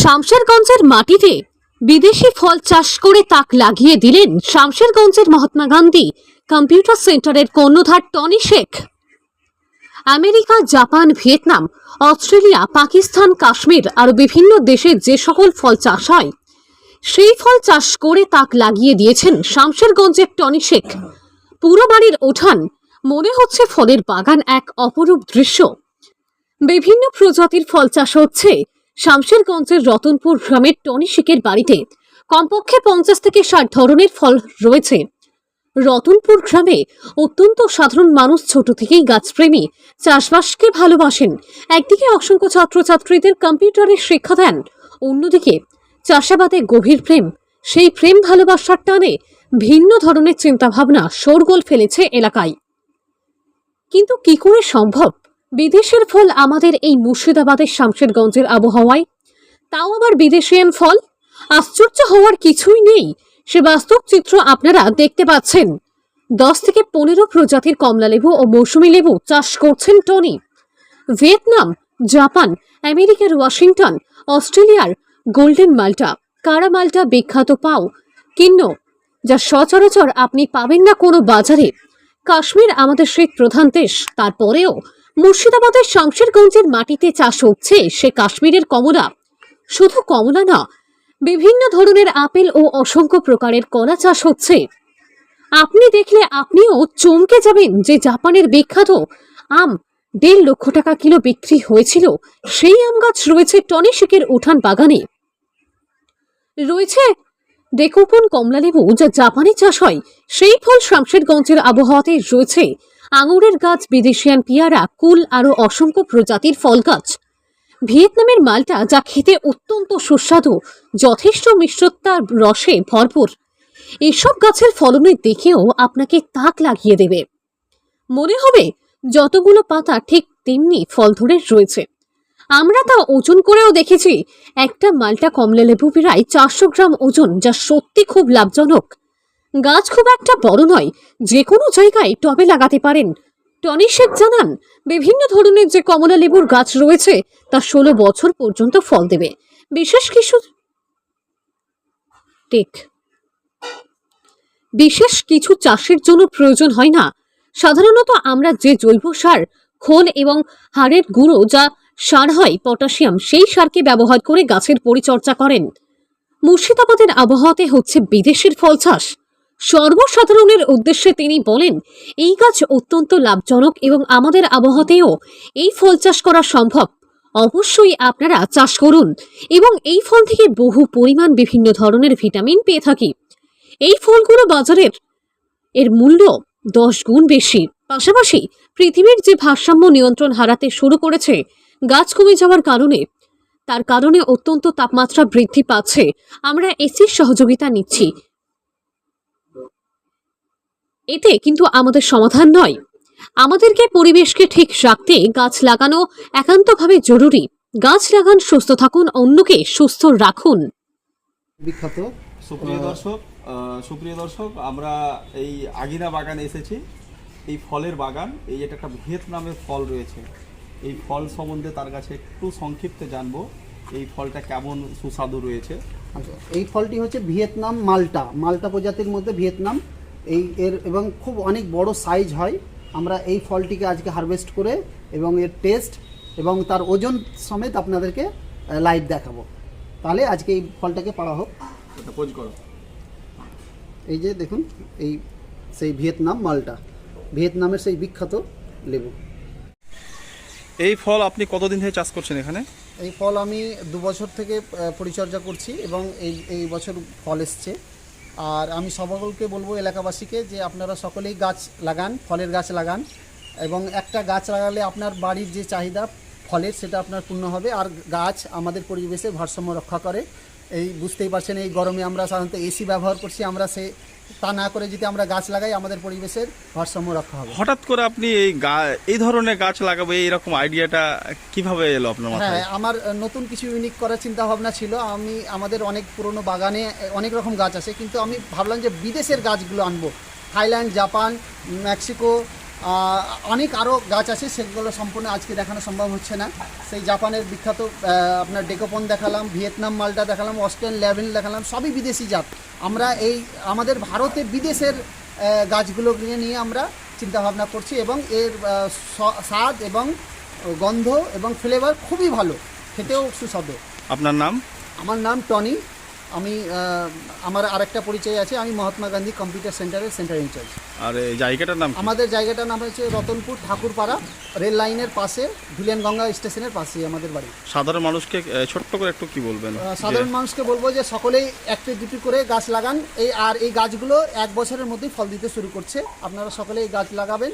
শামশেরগঞ্জের মাটিতে বিদেশি ফল চাষ করে তাক লাগিয়ে দিলেন শামশেরগঞ্জের মহাত্মা গান্ধী কম্পিউটার সেন্টারের কর্ণধার Tony Sheikh. America, Japan, Vietnam, Australia, Pakistan, Kashmir আরও বিভিন্ন দেশে যে সকল ফল চাষ হয় সেই ফল চাষ করে তাক লাগিয়ে দিয়েছেন শামশেরগঞ্জের টনি শেখ। পুরো বাড়ির উঠান মনে হচ্ছে ফলের বাগান, এক অপরূপ দৃশ্য। বিভিন্ন প্রজাতির ফল চাষ হচ্ছে শামশেরগঞ্জের রতনপুর গ্রামের টনি শেখের বাড়িতে। কমপক্ষে 50 থেকে 60 ধরনের ফল রয়েছে। রতনপুর গ্রামে অত্যন্ত সাধারণ মানুষ ছোট থেকেই গাছপ্রেমী, চাষবাসকে ভালোবাসেন। একদিকে অসংখ্য ছাত্রছাত্রীদের কম্পিউটারের শিক্ষা দেন, অন্যদিকে চাষাবাদে গভীর প্রেম। সেই প্রেম ভালোবাসার টানে ভিন্ন ধরনের চিন্তাভাবনা শোরগোল ফেলেছে এলাকায়। কিন্তু কি করে সম্ভব বিদেশের ফল আমাদের এই মুর্শিদাবাদের শামশেরগঞ্জের আবহাওয়ায়, তাও আবার বিদেশিয়ান ফল? আশ্চর্য হওয়ার কিছুই নেই, সে বাস্তব চিত্র আপনারা দেখতে পাচ্ছেন। 10 থেকে 15 প্রজাতির কমলালেবু ও মৌসুমী লেবু চাষ করছেন টনি। ভিয়েতনাম, জাপান, আমেরিকার ওয়াশিংটন, অস্ট্রেলিয়ার গোল্ডেন মাল্টা, কারা মাল্টা বিখ্যাত পাও কিন্ন, যা সচরাচর আপনি পাবেন না কোনো বাজারে। কাশ্মীর আমাদের শীত প্রধান দেশ, তারপরেও মুর্শিদাবাদের শামশেরগঞ্জের মাটিতে চাষ হচ্ছে সে কাশ্মীরের কমলা। শুধু কমলা না, বিভিন্ন ধরনের আপেল ও অসংখ্য প্রকারের কলা চাষ হচ্ছে। আপনি দেখলে আপনিও চমকে যাবেন যে জাপানের বিখ্যাত আম 1.5 লক্ষ টাকা কিলো বিক্রি হয়েছিল সেই আম গাছ রয়েছে টনি শেখের উঠান বাগানে। রয়েছে ডেকোপন কমলালেবু, যা জাপানে চাষ হয়। সেই ফল শামশেরগঞ্জের আবহাওয়াতে রয়েছে আঙুরের গাছ, বিদেশিয়ান পেয়ারা, কুল আরও অসংখ্য প্রজাতির ফল গাছ। ভিয়েতনামের মালটা, যা খেতে অত্যন্ত সুস্বাদু, যথেষ্ট মিষ্টতার রসে ভরপুর। এসব গাছের ফলনে দেখেও আপনাকে তাক লাগিয়ে দেবে। মনে হবে যতগুলো পাতা ঠিক তেমনি ফল ধরে রয়েছে। আমরা তা ওজন করেও দেখেছি। একটা মালটা কমলালেবু প্রায় 400 গ্রাম ওজন, যা সত্যি খুব লাভজনক। গাছ খুব একটা বড় নয়, যে কোনো জায়গায় টবে লাগাতে পারেন। টনি শেখ জানান, বিভিন্ন ধরনের যে কমলা লেবুর গাছ রয়েছে তা 16 বছর পর্যন্ত ফল দেবে। বিশেষ কিছু চাষের জন্য প্রয়োজন হয় না। সাধারণত আমরা যে জৈব সার, খোল এবং হাড়ের গুঁড়ো, যা সার হয় পটাশিয়াম, সেই সারকে ব্যবহার করে গাছের পরিচর্যা করেন। মুর্শিদাবাদের আবহাওয়াতে হচ্ছে বিদেশের ফল চাষ। সর্বসাধারণের উদ্দেশ্যে তিনি বলেন, এই গাছ অত্যন্ত লাভজনক এবং আমাদের আবহাওয়াতেও এই ফল চাষ করা সম্ভব। অবশ্যই আপনারা চাষ করুন এবং এই ফল থেকে বহু পরিমাণ বিভিন্ন ধরনের ভিটামিন পেয়ে থাকি। এই ফলগুলো বাজারের মূল্য 10 গুণ বেশি। পাশাপাশি পৃথিবীর যে ভারসাম্য নিয়ন্ত্রণ হারাতে শুরু করেছে গাছ কমে যাওয়ার কারণে, তার কারণে অত্যন্ত তাপমাত্রা বৃদ্ধি পাচ্ছে। আমরা এসির সহযোগিতা নিচ্ছি, এতে কিন্তু আমাদের সমাধান নয়। আমাদেরকে পরিবেশকে ঠিক রাখতে গাছ লাগানো একান্তভাবে জরুরি। গাছ লাগান, সুস্থ থাকুন, অন্যকে সুস্থ রাখুন। বিখ্যাত সুপ্রিয় দর্শক, আমরা এই আগিনা বাগানে এসেছি। এই ফলের বাগান, এই এটা একটা ভিয়েতনামের ফল রয়েছে। এই ফল সম্বন্ধে তার কাছে একটু সংক্ষিপ্তে জানবো, এই ফলটা কেমন সুস্বাদু রয়েছে। আচ্ছা, এই ফলটি হচ্ছে ভিয়েতনাম মাল্টা প্রজাতির মধ্যে ভিয়েতনাম এবং খুব অনেক বড় সাইজ হয়। আমরা এই ফলটিকে আজকে হারভেস্ট করে এবং এর টেস্ট এবং তার ওজন সমেত আপনাদেরকে লাইভ দেখাবো। তাহলে আজকে এই ফলটাকে পাড়া হোক, এটা পোজ করো। এই যে দেখুন, এই সেই ভিয়েতনাম মাল্টা, ভিয়েতনামের সেই বিখ্যাত লেবু। এই ফল আপনি কতদিন থেকে চাষ করছেন এখানে? এই ফল আমি 2 বছর থেকে পরিচর্যা করছি এবং এই বছর ফল এসছে। আর আমি সকলকে বলবো, এলাকাবাসীকে, যে আপনারা সকলেই গাছ লাগান, ফলের গাছ লাগান। এবং একটা গাছ লাগালে আপনার বাড়ির যে চাহিদা ফলের, সেটা আপনার পূর্ণ হবে। আর গাছ আমাদের পরিবেশের ভারসাম্য রক্ষা করে। এই বুঝতেই পারছেন, এই গরমে আমরা সাধারণত এসি ব্যবহার করছি, আমরা তা না করে যদি আমরা গাছ লাগাই, আমাদের পরিবেশের ভারসাম্য রক্ষা হবে। হঠাৎ করে আপনি এই ধরনের গাছ লাগাবো, এইরকম আইডিয়াটা কিভাবে এলো আপনার মাথায়? হ্যাঁ, আমার নতুন কিছু ইউনিক করার চিন্তা ভাবনা ছিল। আমাদের অনেক পুরনো বাগানে অনেক রকম গাছ আছে, কিন্তু আমি ভাবলাম যে বিদেশের গাছগুলো আনবো। থাইল্যান্ড, জাপান, মেক্সিকো, অনেক আরও গাছ আছে, সেগুলো সম্পূর্ণ আজকে দেখানো সম্ভব হচ্ছে না। সেই জাপানের বিখ্যাত আপনার ডেকোপন দেখালাম, ভিয়েতনাম মালটা দেখালাম, অস্ট্রেলিয়ান ল্যাভেন্ডার দেখালাম, সবই বিদেশি জাত। আমরা এই আমাদের ভারতে বিদেশের গাছগুলো নিয়ে আমরা চিন্তাভাবনা করছি এবং এর স্বাদ এবং গন্ধ এবং ফ্লেভার খুবই ভালো, খেতেও সুস্বাদু। আপনার নাম? আমার নাম টনি। আমি আমার আরেকটা পরিচয় আছে, আমি মহাত্মা গান্ধী কম্পিউটার সেন্টারের সেন্টার ইনচার্জ। আর এই জায়গাটার নাম কি? আমাদের জায়গাটার নাম হচ্ছে রতনপুর ঠাকুরপাড়া, রেল লাইনের পাশে, ধুলিয়ানগঙ্গা স্টেশনের পাশেই আমাদের বাড়ি। সাধারণ মানুষকে ছোট্ট করে একটু কি বলবেন? সাধারণ মানুষকে বলবো যে সকলেই একটি দুটি করে গাছ লাগান, এই গাছগুলো 1 বছরের মধ্যেই ফল দিতে শুরু করছে। আপনারা সকলেই গাছ লাগাবেন,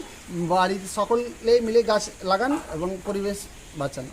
বাড়িতে সকলে মিলে গাছ লাগান এবং পরিবেশ বাঁচান।